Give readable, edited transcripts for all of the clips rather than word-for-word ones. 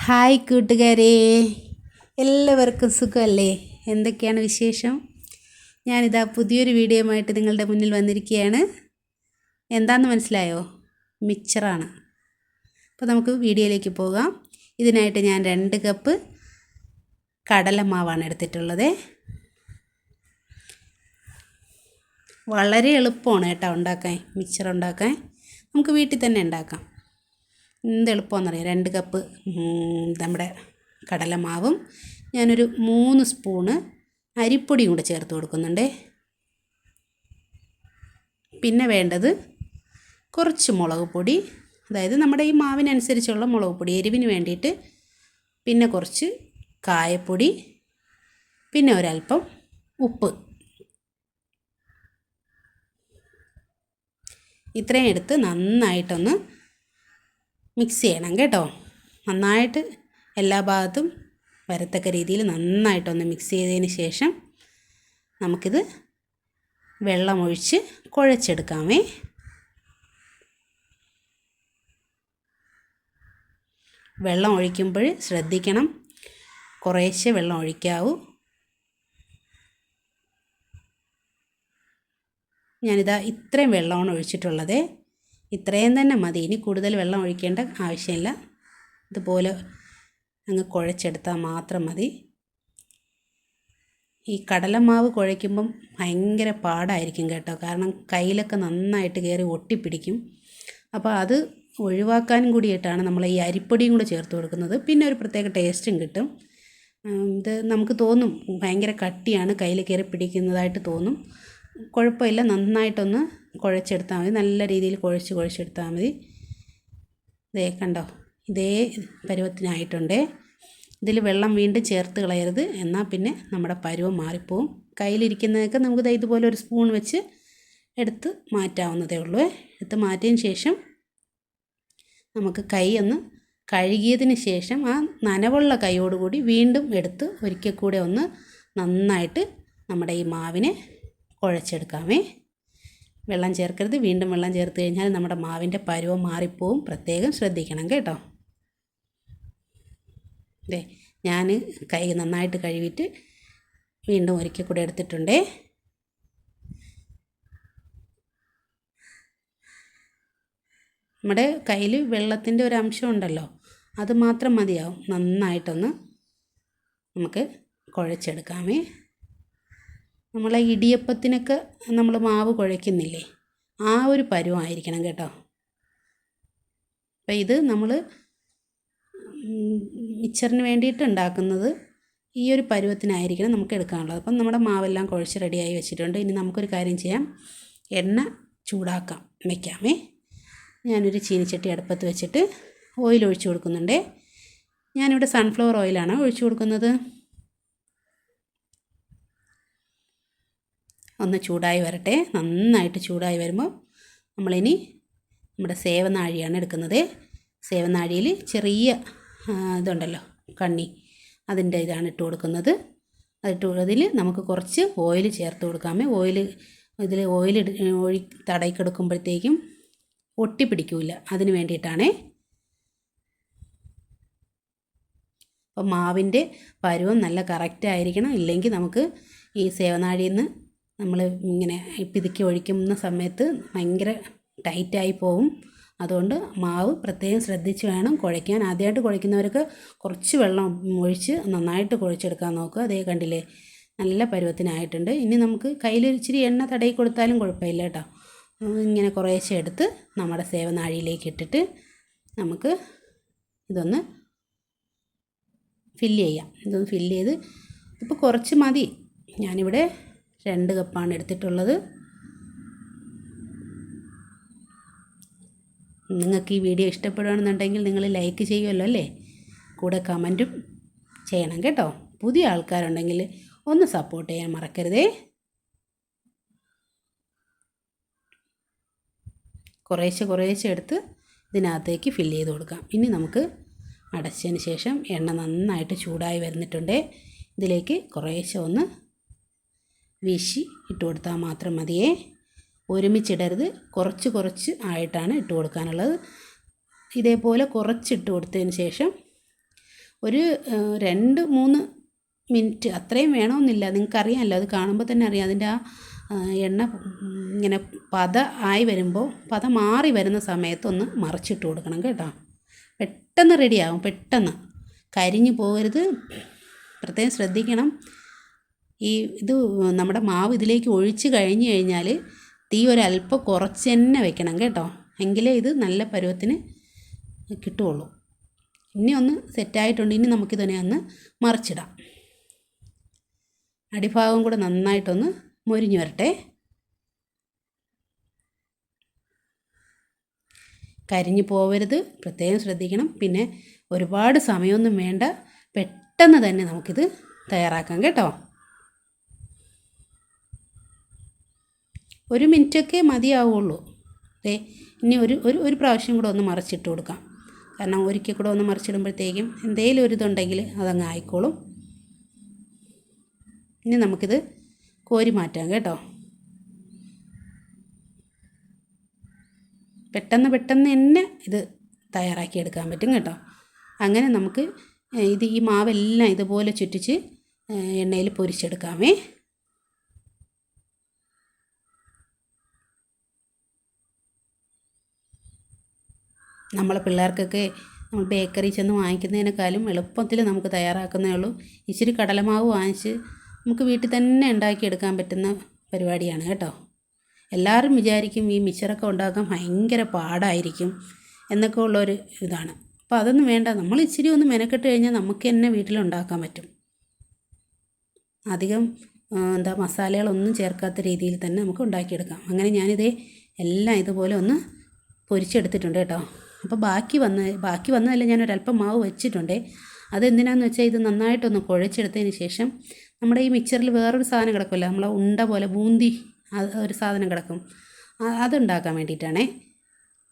Hi കൂട്ടുകാരെ, എല്ലാവർക്കും സുഖമല്ലേ? എന്തൊക്കെയാണ് വിശേഷം? ഞാനിതാ പുതിയൊരു വീഡിയോയുമായിട്ട് നിങ്ങളുടെ മുന്നിൽ വന്നിരിക്കുകയാണ്. എന്താണെന്ന് മനസ്സിലായോ? മിക്സറാണ്. അപ്പോൾ നമുക്ക് വീഡിയോയിലേക്ക് പോകാം. ഇതിനായിട്ട് ഞാൻ 2 കപ്പ് കടലമാവാണ് എടുത്തിട്ടുള്ളത്. വളരെ എളുപ്പമാണ് കേട്ടോ ഉണ്ടാക്കാൻ, മിക്സർ ഉണ്ടാക്കാൻ. നമുക്ക് വീട്ടിൽ തന്നെ ഉണ്ടാക്കാം. എന്ത് എളുപ്പമാണെന്നറിയാം. 2 കപ്പ് നമ്മുടെ കടലമാവും ഞാനൊരു 3 സ്പൂണ് അരിപ്പൊടിയും കൂടെ ചേർത്ത് കൊടുക്കുന്നുണ്ട്. പിന്നെ വേണ്ടത് കുറച്ച് മുളക് പൊടി, അതായത് നമ്മുടെ ഈ മാവിനനുസരിച്ചുള്ള മുളക് പൊടി, എരിവിന് വേണ്ടിയിട്ട്. പിന്നെ കുറച്ച് കായപ്പൊടി, പിന്നെ ഒരല്പം ഉപ്പ്. ഇത്രയും എടുത്ത് നന്നായിട്ടൊന്ന് മിക്സ് ചെയ്യണം കേട്ടോ. നന്നായിട്ട് എല്ലാ ഭാഗത്തും വരത്തക്ക രീതിയിൽ നന്നായിട്ടൊന്ന് മിക്സ് ചെയ്തതിന് ശേഷം നമുക്കിത് വെള്ളമൊഴിച്ച് കുഴച്ചെടുക്കാമേ. വെള്ളം ഒഴിക്കുമ്പോൾ ശ്രദ്ധിക്കണം, കുറേശ്ശെ വെള്ളം ഒഴിക്കാവൂ. ഞാനിതാ ഇത്രയും വെള്ളമാണ് ഒഴിച്ചിട്ടുള്ളത്. ഇത്രയും തന്നെ മതി. ഇനി കൂടുതൽ വെള്ളം ഒഴിക്കേണ്ട ആവശ്യമില്ല. ഇതുപോലെ അങ്ങ് കുഴച്ചെടുത്താൽ മാത്രം മതി. ഈ കടലമാവ് കുഴയ്ക്കുമ്പം ഭയങ്കര പാടായിരിക്കും കേട്ടോ, കാരണം കയ്യിലൊക്കെ നന്നായിട്ട് കയറി ഒട്ടിപ്പിടിക്കും. അപ്പോൾ അത് ഒഴിവാക്കാനും കൂടിയിട്ടാണ് നമ്മൾ ഈ അരിപ്പൊടിയും കൂടെ ചേർത്ത് കൊടുക്കുന്നത്. പിന്നെ ഒരു പ്രത്യേക ടേസ്റ്റും കിട്ടും. ഇത് നമുക്ക് തോന്നും ഭയങ്കര കട്ടിയാണ്, കയ്യിൽ കയറി പിടിക്കുന്നതായിട്ട് തോന്നും. കുഴപ്പമില്ല, നന്നായിട്ടൊന്ന് കുഴച്ചെടുത്താൽ മതി. നല്ല രീതിയിൽ കുഴച്ചെടുത്താൽ മതി. ഇതേ കണ്ടോ, ഇതേ പരുവത്തിനായിട്ടുണ്ട്. ഇതിൽ വെള്ളം വീണ്ടും ചേർത്ത് കളയരുത്, എന്നാൽ പിന്നെ നമ്മുടെ പരുവം മാറിപ്പോവും. കയ്യിലിരിക്കുന്നതൊക്കെ നമുക്ക് ഇതുപോലെ ഒരു സ്പൂൺ വെച്ച് എടുത്ത് മാറ്റാവുന്നതേ ഉള്ളൂ. എടുത്ത് മാറ്റിയതിന് ശേഷം നമുക്ക് കൈ ഒന്ന് കഴുകിയതിന് ശേഷം ആ നനവുള്ള കൈയോടുകൂടി വീണ്ടും എടുത്ത് ഒരിക്കൽ കൂടെ ഒന്ന് നന്നായിട്ട് നമ്മുടെ ഈ മാവിനെ കുഴച്ചെടുക്കാമേ. വെള്ളം ചേർക്കരുത്. വീണ്ടും വെള്ളം ചേർത്ത് കഴിഞ്ഞാൽ നമ്മുടെ മാവിൻ്റെ പരുവം മാറിപ്പോവും. പ്രത്യേകം ശ്രദ്ധിക്കണം കേട്ടോ. അതെ, ഞാൻ കൈ നന്നായിട്ട് കഴുകിയിട്ട് വീണ്ടും ഒരിക്കൽ കൂടെ എടുത്തിട്ടുണ്ടേ. നമ്മുടെ കയ്യിൽ വെള്ളത്തിൻ്റെ ഒരു അംശം ഉണ്ടല്ലോ, അത് മാത്രം മതിയാവും. നന്നായിട്ടൊന്ന് നമുക്ക് കുഴച്ചെടുക്കാമേ. നമ്മളെ ഇടിയപ്പത്തിനൊക്കെ നമ്മൾ മാവ് കുഴയ്ക്കുന്നില്ലേ, ആ ഒരു പരുവമായിരിക്കണം കേട്ടോ. അപ്പോൾ ഇത് നമ്മൾ മിക്സറിന് വേണ്ടിയിട്ട് ഉണ്ടാക്കുന്നത് ഈ ഒരു പരുവത്തിനായിരിക്കണം നമുക്ക് എടുക്കാനുള്ളത്. അപ്പം നമ്മുടെ മാവെല്ലാം കുഴച്ച് റെഡിയായി വെച്ചിട്ടുണ്ട്. ഇനി നമുക്കൊരു കാര്യം ചെയ്യാം, എണ്ണ ചൂടാക്കാം വയ്ക്കാമേ. ഞാനൊരു ചീനിച്ചട്ടി അടുപ്പത്ത് വെച്ചിട്ട് ഓയിൽ ഒഴിച്ച് കൊടുക്കുന്നുണ്ട്. ഞാനിവിടെ സൺഫ്ലവർ ഓയിലാണ് ഒഴിച്ച് കൊടുക്കുന്നത്. ഒന്ന് ചൂടായി വരട്ടെ. നന്നായിട്ട് ചൂടായി വരുമ്പോൾ നമ്മളിനി നമ്മുടെ സേവനാഴിയാണ് എടുക്കുന്നത്. സേവനാഴിയിൽ ചെറിയ ഇതുണ്ടല്ലോ കണ്ണി, അതിൻ്റെ ഇതാണ് ഇട്ട് കൊടുക്കുന്നത്. അതിൽ നമുക്ക് കുറച്ച് ഓയിൽ ചേർത്ത് കൊടുക്കാമേ. ഓയിൽ തടയി കൊടുക്കുമ്പോഴത്തേക്കും ഒട്ടിപ്പിടിക്കില്ല, അതിന് വേണ്ടിയിട്ടാണേ. അപ്പോൾ മാവിൻ്റെ പരുവം നല്ല കറക്റ്റ് ആയിരിക്കണം, ഇല്ലെങ്കിൽ നമുക്ക് ഈ സേവനാഴിയിൽ നിന്ന് നമ്മൾ ഇങ്ങനെ പിതുക്കി ഒഴിക്കുന്ന സമയത്ത് ഭയങ്കര ടൈറ്റായി പോവും. അതുകൊണ്ട് മാവ് പ്രത്യേകം ശ്രദ്ധിച്ച് വേണം കുഴയ്ക്കാൻ. ആദ്യമായിട്ട് കുഴയ്ക്കുന്നവർക്ക് കുറച്ച് വെള്ളം ഒഴിച്ച് നന്നായിട്ട് കുഴച്ചെടുക്കാൻ നോക്കുക. അതേ കണ്ടില്ലേ, നല്ല പരുവത്തിനായിട്ടുണ്ട്. ഇനി നമുക്ക് കയ്യിൽ ഇച്ചിരി എണ്ണ തടയി കൊടുത്താലും കുഴപ്പമില്ല കേട്ടോ. ഇങ്ങനെ കുറേശ്ശെ എടുത്ത് നമ്മുടെ സേവനാഴിയിലേക്ക് ഇട്ടിട്ട് നമുക്ക് ഇതൊന്ന് ഫില്ല് ചെയ്യാം. ഇതൊന്ന് ഫില്ല് ചെയ്ത് ഇപ്പോൾ കുറച്ച് മതി. ഞാനിവിടെ 2 കപ്പാണ് എടുത്തിട്ടുള്ളത്. നിങ്ങൾക്ക് ഈ വീഡിയോ ഇഷ്ടപ്പെടുകയാണെന്നുണ്ടെങ്കിൽ നിങ്ങൾ ലൈക്ക് ചെയ്യുമല്ലോ അല്ലേ, കൂടെ കമൻറ്റും ചെയ്യണം കേട്ടോ. പുതിയ ആൾക്കാരുണ്ടെങ്കിൽ ഒന്ന് സപ്പോർട്ട് ചെയ്യാൻ മറക്കരുതേ. കുറേശ്ശെ എടുത്ത് ഇതിനകത്തേക്ക് ഫില്ല് ചെയ്ത് കൊടുക്കാം. ഇനി നമുക്ക് അടച്ചതിന് ശേഷം എണ്ണ നന്നായിട്ട് ചൂടായി വരുന്നിട്ടുണ്ട്. ഇതിലേക്ക് കുറേശ്ശെ ഒന്ന് വീശി ഇട്ട് കൊടുത്താൽ മാത്രം മതിയേ. ഒരുമിച്ചിടരുത്, കുറച്ച് ആയിട്ടാണ് ഇട്ട് കൊടുക്കാനുള്ളത്. ഇതേപോലെ കുറച്ചിട്ട് കൊടുത്തതിന് ശേഷം ഒരു 2-3 മിനിറ്റ് അത്രയും വേണമെന്നില്ല. നിങ്ങൾക്കറിയാമല്ലോ, അത് കാണുമ്പോൾ തന്നെ അറിയാം. അതിൻ്റെ എണ്ണ ഇങ്ങനെ പത ആയി വരുമ്പോൾ, പത മാറി വരുന്ന സമയത്തൊന്ന് മറിച്ചിട്ട് കൊടുക്കണം കേട്ടോ. പെട്ടെന്ന് റെഡിയാകും, പെട്ടെന്ന് കരിഞ്ഞു പോകരുത്. പ്രത്യേകം ശ്രദ്ധിക്കണം. ഇത് നമ്മുടെ മാവ് ഇതിലേക്ക് ഒഴിച്ച് കഴിഞ്ഞ് കഴിഞ്ഞാൽ തീ ഒരല്പം കുറച്ച് തന്നെ വെക്കണം കേട്ടോ. എങ്കിലേ ഇത് നല്ല പരുവത്തിന് കിട്ടുകയുള്ളൂ. ഇനി ഒന്ന് സെറ്റായിട്ടുണ്ട്. ഇനി നമുക്കിതിനെ ഒന്ന് മറിച്ചിടാം. അടിഭാഗം കൂടെ നന്നായിട്ടൊന്ന് മൊരിഞ്ഞു വരട്ടെ. കരിഞ്ഞു പോവരുത്, പ്രത്യേകം ശ്രദ്ധിക്കണം. പിന്നെ ഒരുപാട് സമയമൊന്നും വേണ്ട, പെട്ടെന്ന് തന്നെ നമുക്കിത് തയ്യാറാക്കാം കേട്ടോ. 1 മിനിറ്റൊക്കെ മതിയാവുള്ളൂ. ഇനി ഒരു പ്രാവശ്യം കൂടെ ഒന്ന് മറിച്ചിട്ട് കൊടുക്കാം. കാരണം ഒരിക്കൽ കൂടെ ഒന്ന് മറിച്ചിടുമ്പോഴത്തേക്കും എന്തെങ്കിലും ഒരു ഇതുണ്ടെങ്കിൽ അതങ്ങ് ആയിക്കോളും. ഇനി നമുക്കിത് കോരി മാറ്റാം കേട്ടോ. പെട്ടെന്ന് തന്നെ ഇത് തയ്യാറാക്കിയെടുക്കാൻ പറ്റും കേട്ടോ. അങ്ങനെ നമുക്ക് ഈ മാവെല്ലാം ഇതുപോലെ ചുറ്റിച്ച് എണ്ണയിൽ പൊരിച്ചെടുക്കാമേ. നമ്മളെ പിള്ളേർക്കൊക്കെ നമ്മൾ ബേക്കറി ചെന്ന് വാങ്ങിക്കുന്നതിനേക്കാളും എളുപ്പത്തിൽ നമുക്ക് തയ്യാറാക്കുന്നേ ഉള്ളൂ. ഇച്ചിരി കടലമാവ് വാങ്ങിച്ച് നമുക്ക് വീട്ടിൽ തന്നെ ഉണ്ടാക്കിയെടുക്കാൻ പറ്റുന്ന പരിപാടിയാണ് കേട്ടോ. എല്ലാവരും വിചാരിക്കും ഈ മിച്ചറൊക്കെ ഉണ്ടാക്കാൻ ഭയങ്കര പാടായിരിക്കും എന്നൊക്കെ ഉള്ളൊരു ഇതാണ്. അപ്പോൾ അതൊന്നും വേണ്ട. നമ്മൾ ഇച്ചിരി ഒന്ന് മെനക്കെട്ട് കഴിഞ്ഞാൽ നമുക്ക് തന്നെ വീട്ടിലുണ്ടാക്കാൻ പറ്റും. അധികം മസാലകളൊന്നും ചേർക്കാത്ത രീതിയിൽ തന്നെ നമുക്ക് ഉണ്ടാക്കിയെടുക്കാം. അങ്ങനെ ഞാനിതേ എല്ലാം ഇതുപോലെ ഒന്ന് പൊരിച്ചെടുത്തിട്ടുണ്ട് കേട്ടോ. അപ്പോൾ ബാക്കി വന്നതല്ല, ഞാനൊരല്പം മാവ് വെച്ചിട്ടുണ്ട്. അതെന്തിനാണെന്ന് വെച്ചാൽ ഇത് നന്നായിട്ടൊന്ന് കുഴച്ചെടുത്തതിന് ശേഷം നമ്മുടെ ഈ മിക്സറിൽ വേറൊരു സാധനം കിടക്കുമല്ലോ, നമ്മളെ ഉണ്ട പോലെ ബൂന്തി ഒരു സാധനം കിടക്കും, അതുണ്ടാക്കാൻ വേണ്ടിയിട്ടാണേ.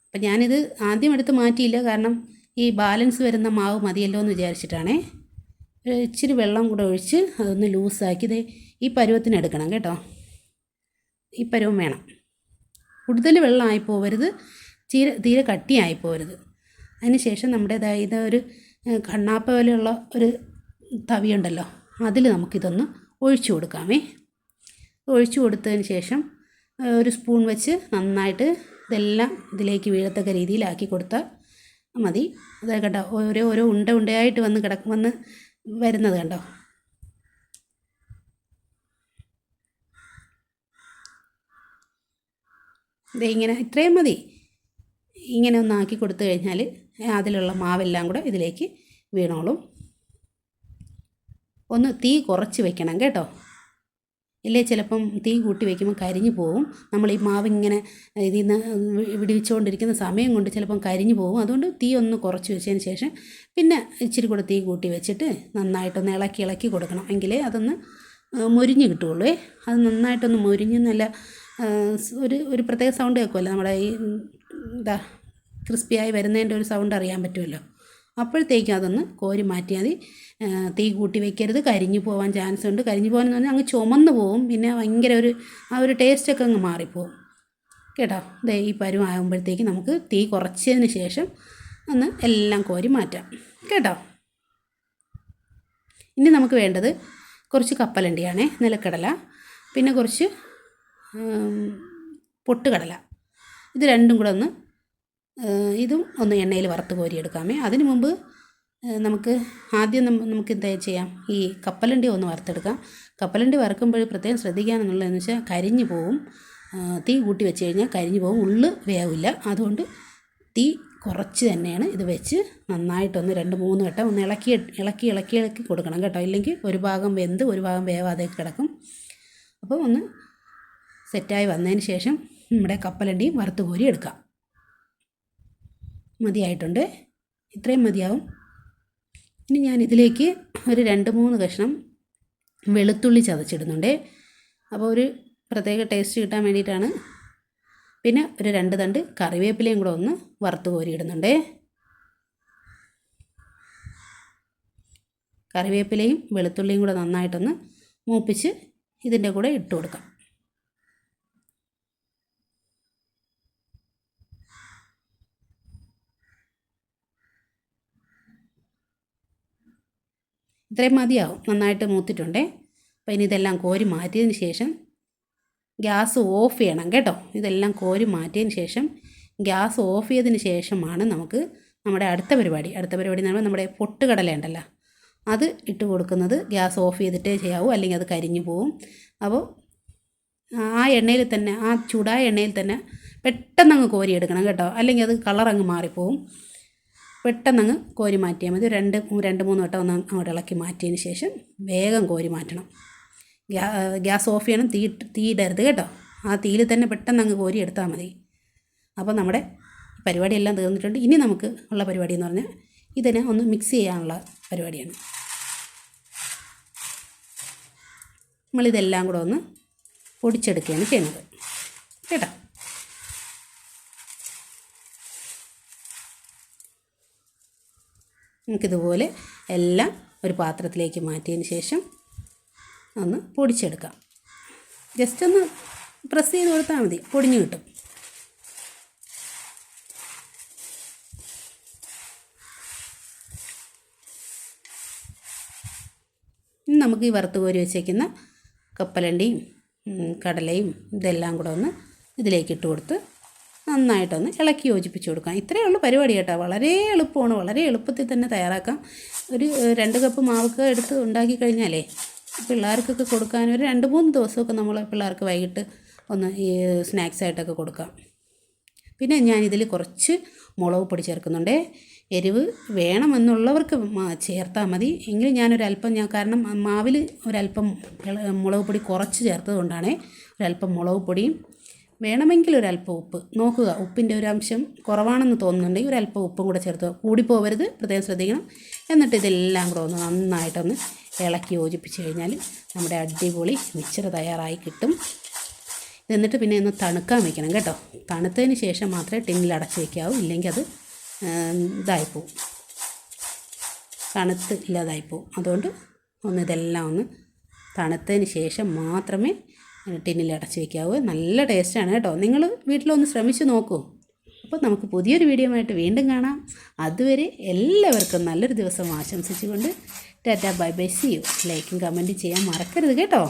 അപ്പം ഞാനിത് ആദ്യം എടുത്ത് മാറ്റിയില്ല, കാരണം ഈ ബാലൻസ് വരുന്ന മാവ് മതിയല്ലോ എന്ന് വിചാരിച്ചിട്ടാണേ. ഇച്ചിരി വെള്ളം കൂടെ ഒഴിച്ച് അതൊന്ന് ലൂസാക്കി ഈ പരുവത്തിന് എടുക്കണം കേട്ടോ. ഈ പരുവം വേണം. കൂടുതൽ വെള്ളമായി പോവരുത്, തീരെ കട്ടിയായി പോകരുത്. അതിന് ശേഷം നമ്മുടേതായ ഒരു കണ്ണാപ്പ പോലെയുള്ള ഒരു തവിയുണ്ടല്ലോ, അതിൽ നമുക്കിതൊന്ന് ഒഴിച്ചു കൊടുക്കാമേ. ഒഴിച്ചു കൊടുത്തതിന് ശേഷം ഒരു സ്പൂൺ വെച്ച് നന്നായിട്ട് ഇതെല്ലാം ഇതിലേക്ക് വീഴത്തക്ക രീതിയിലാക്കി കൊടുത്താൽ മതി. അത് കണ്ടോ, ഓരോ ഉണ്ടയായിട്ട് വന്ന് വരുന്നത് കണ്ടോ. ഇങ്ങനെ ഇത്രയും മതി. ഇങ്ങനെ ഒന്ന് ആക്കി കൊടുത്തു കഴിഞ്ഞാൽ അതിലുള്ള മാവെല്ലാം കൂടെ ഇതിലേക്ക് വീണോളും. ഒന്ന് തീ കുറച്ച് വെക്കണം കേട്ടോ. ഇല്ലേ ചിലപ്പം തീ കൂട്ടി വയ്ക്കുമ്പോൾ കരിഞ്ഞു പോവും. നമ്മൾ ഈ മാവ് ഇങ്ങനെ ഇതിൽ നിന്ന് വിടിവിച്ചുകൊണ്ടിരിക്കുന്ന സമയം കൊണ്ട് ചിലപ്പം കരിഞ്ഞു പോവും. അതുകൊണ്ട് തീ ഒന്ന് കുറച്ച് വെച്ചതിന് ശേഷം പിന്നെ ഇച്ചിരി കൂടെ തീ കൂട്ടി വെച്ചിട്ട് നന്നായിട്ടൊന്ന് ഇളക്കി കൊടുക്കണം. എങ്കിലേ അതൊന്ന് മൊരിഞ്ഞ് കിട്ടുകയുള്ളൂ. അത് നന്നായിട്ടൊന്ന് മൊരിഞ്ഞ് നല്ല ഒരു പ്രത്യേക സൗണ്ട് കേൾക്കുമല്ലോ, നമ്മുടെ ഈ ക്രിസ്പിയായി വരുന്നതിൻ്റെ ഒരു സൗണ്ട് അറിയാൻ പറ്റുമല്ലോ. അപ്പോഴത്തേക്കും അതൊന്ന് കോരി മാറ്റിയാൽ മതി. തീ കൂട്ടി വയ്ക്കരുത്, കരിഞ്ഞു പോകാൻ ചാൻസ് ഉണ്ട്. കരിഞ്ഞു പോകാനെന്ന് പറഞ്ഞാൽ അങ്ങ് ചുമന്ന് പോവും, പിന്നെ ഭയങ്കര ഒരു ടേസ്റ്റൊക്കെ അങ്ങ് മാറിപ്പോവും കേട്ടോ. ഈ പരുവാകുമ്പോഴത്തേക്ക് നമുക്ക് തീ കുറച്ചതിന് ശേഷം ഒന്ന് എല്ലാം കോരി മാറ്റാം കേട്ടോ. ഇനി നമുക്ക് വേണ്ടത് കുറച്ച് കപ്പലണ്ടിയാണേ, നിലക്കടല, പിന്നെ കുറച്ച് പൊട്ടുകടല. ഇത് രണ്ടും കൂടെ ഇതും ഒന്ന് എണ്ണയിൽ വറുത്ത് കോരിയെടുക്കാമേ. അതിന് മുമ്പ് നമുക്ക് എന്താ ചെയ്യാം, ഈ കപ്പലണ്ടി ഒന്ന് വറുത്തെടുക്കാം. കപ്പലണ്ടി വറുക്കുമ്പോൾ പ്രത്യേകം ശ്രദ്ധിക്കാനെന്നുള്ളതെന്ന് വെച്ചാൽ കരിഞ്ഞു പോവും. തീ കൂട്ടി വെച്ച് കഴിഞ്ഞാൽ കരിഞ്ഞു പോവും, ഉള്ളു വേവില്ല. അതുകൊണ്ട് തീ കുറച്ച് തന്നെയാണ് ഇത് വെച്ച് നന്നായിട്ടൊന്ന് 2-3 വട്ടം ഒന്ന് ഇളക്കി കൊടുക്കണം കേട്ടോ. ഇല്ലെങ്കിൽ ഒരു ഭാഗം വെന്ത് ഒരു ഭാഗം വേവാതെ കിടക്കും. അപ്പോൾ ഒന്ന് സെറ്റായി വന്നതിന് ശേഷം നമ്മുടെ കപ്പലണ്ടിയും വറുത്ത് കോരി എടുക്കാം. മതിയായിട്ടുണ്ട്, ഇത്രയും മതിയാവും. ഇനി ഞാനിതിലേക്ക് ഒരു 2-3 കഷ്ണം വെളുത്തുള്ളി ചതച്ചിടുന്നുണ്ട്. അപ്പോൾ ഒരു പ്രത്യേക ടേസ്റ്റ് കിട്ടാൻ വേണ്ടിയിട്ടാണ്. പിന്നെ ഒരു 2 തണ്ട് കറിവേപ്പിലയും കൂടെ ഒന്ന് വറുത്ത് കോരി ഇടുന്നുണ്ട്. കറിവേപ്പിലയും വെളുത്തുള്ളിയും കൂടെ നന്നായിട്ടൊന്ന് മൂപ്പിച്ച് ഇതിൻ്റെ കൂടെ ഇട്ട് കൊടുക്കാം. ഇത്രയും മതിയാവും, നന്നായിട്ട് മൂത്തിട്ടുണ്ടേ. അപ്പോൾ ഇനി ഇതെല്ലാം കോരി മാറ്റിയതിന് ശേഷം ഗ്യാസ് ഓഫ് ചെയ്യണം കേട്ടോ. ഇതെല്ലാം കോരി മാറ്റിയതിന് ശേഷം ഗ്യാസ് ഓഫ് ചെയ്തതിന് ശേഷമാണ് നമുക്ക് നമ്മുടെ അടുത്ത പരിപാടി എന്ന് പറയുമ്പോൾ നമ്മുടെ പൊട്ടുകടല ഉണ്ടല്ലോ അത് ഇട്ട് കൊടുക്കുന്നത്. ഗ്യാസ് ഓഫ് ചെയ്തിട്ടേ ചെയ്യാവൂ, അല്ലെങ്കിൽ അത് കരിഞ്ഞു പോവും. അപ്പോൾ ആ എണ്ണയിൽ തന്നെ, ആ ചൂടായ എണ്ണയിൽ തന്നെ പെട്ടെന്ന് അങ്ങ് കോരി എടുക്കണം കേട്ടോ, അല്ലെങ്കിൽ അത് കളറങ്ങ് മാറിപ്പോവും. പെട്ടെന്നങ്ങ് കോരി മാറ്റിയാൽ മതി. രണ്ട് മൂന്ന് വട്ടം ഒന്ന് അങ്ങോട്ട് ഇളക്കി മാറ്റിയതിന് ശേഷം വേഗം കോരി മാറ്റണം. ഗ്യാസ് ഓഫ് ചെയ്യണം, തീ ഇടരുത് കേട്ടോ. ആ തീയിൽ തന്നെ പെട്ടെന്ന് അങ്ങ് കോരി എടുത്താൽ മതി. അപ്പോൾ നമ്മുടെ പരിപാടിയെല്ലാം തീർന്നിട്ടുണ്ട്. ഇനി നമുക്ക് ഉള്ള പരിപാടി എന്ന് പറഞ്ഞാൽ ഇതിനെ ഒന്ന് മിക്സ് ചെയ്യാനുള്ള പരിപാടിയാണ്. നമ്മളിതെല്ലാം കൂടെ ഒന്ന് പൊടിച്ചെടുക്കുകയാണ് ചെയ്യുന്നത് കേട്ടോ. നമുക്കിതുപോലെ എല്ലാം ഒരു പാത്രത്തിലേക്ക് മാറ്റിയതിന് ശേഷം ഒന്ന് പൊടിച്ചെടുക്കാം. ജസ്റ്റ് ഒന്ന് പ്രസ് ചെയ്ത് കൊടുത്താൽ മതി, പൊടിഞ്ഞു കിട്ടും. നമുക്ക് ഈ വറുത്ത് കോരി വെച്ചേക്കുന്ന കപ്പലണ്ടിയും കടലയും ഇതെല്ലാം കൂടെ ഒന്ന് ഇതിലേക്ക് ഇട്ട് കൊടുത്ത് നന്നായിട്ടൊന്ന് ഇളക്കി യോജിപ്പിച്ച് കൊടുക്കാം. ഇത്രയേ ഉള്ളൂ പരിപാടി കേട്ടോ. വളരെ എളുപ്പമാണ്, വളരെ എളുപ്പത്തിൽ തന്നെ തയ്യാറാക്കാം. ഒരു 2 കപ്പ് മാവൊക്കെ എടുത്ത് ഉണ്ടാക്കി കഴിഞ്ഞാലേ പിള്ളേർക്കൊക്കെ കൊടുക്കാൻ ഒരു 2-3 ദിവസമൊക്കെ നമ്മൾ പിള്ളേർക്ക് വൈകിട്ട് ഒന്ന് ഈ സ്നാക്സായിട്ടൊക്കെ കൊടുക്കാം. പിന്നെ ഞാനിതിൽ കുറച്ച് മുളക് പൊടി ചേർക്കുന്നുണ്ട്. എരിവ് വേണമെന്നുള്ളവർക്ക് ചേർത്താൽ മതി. എങ്കിലും ഞാനൊരല്പം കാരണം മാവിൽ ഒരല്പം മുളക് പൊടി കുറച്ച് ചേർത്തത് കൊണ്ടാണ് ഒരല്പം മുളക് പൊടിയും വേണമെങ്കിൽ ഒരല്പം ഉപ്പ് നോക്കുക. ഉപ്പിൻ്റെ ഒരു അംശം കുറവാണെന്ന് തോന്നുന്നുണ്ടെങ്കിൽ ഒരല്പം ഉപ്പും കൂടെ ചേർത്ത്, കൂടിപ്പോവരുത്, പ്രത്യേകം ശ്രദ്ധിക്കണം. എന്നിട്ട് ഇതെല്ലാം കൂടെ ഒന്ന് നന്നായിട്ടൊന്ന് ഇളക്കി യോജിപ്പിച്ച് കഴിഞ്ഞാൽ നമ്മുടെ അടിപൊളി മിക്സ്ചർ തയ്യാറായി കിട്ടും. എന്നിട്ട് പിന്നെ ഒന്ന് തണുക്കാൻ വയ്ക്കണം കേട്ടോ. തണുത്തതിന് ശേഷം മാത്രമേ ടിന്നിൽ അടച്ച് വയ്ക്കാവൂ, ഇല്ലെങ്കിൽ അത് ഇതായിപ്പോവും, തണുത്ത് ഇല്ലാതായിപ്പോവും. അതുകൊണ്ട് ഇതെല്ലാം ഒന്ന് തണുത്തതിന് ശേഷം മാത്രമേ ടിന്നിൽ അടച്ച് വയ്ക്കാവൂ. നല്ല ടേസ്റ്റാണ് കേട്ടോ. നിങ്ങൾ വീട്ടിലൊന്ന് ശ്രമിച്ച് നോക്കൂ. അപ്പോൾ നമുക്ക് പുതിയൊരു വീഡിയോ ആയിട്ട് വീണ്ടും കാണാം. അതുവരെ എല്ലാവർക്കും നല്ലൊരു ദിവസം ആശംസിച്ചുകൊണ്ട് tata bye bye, see you. ലൈക്കും കമൻറ്റും ചെയ്യാൻ മറക്കരുത് കേട്ടോ.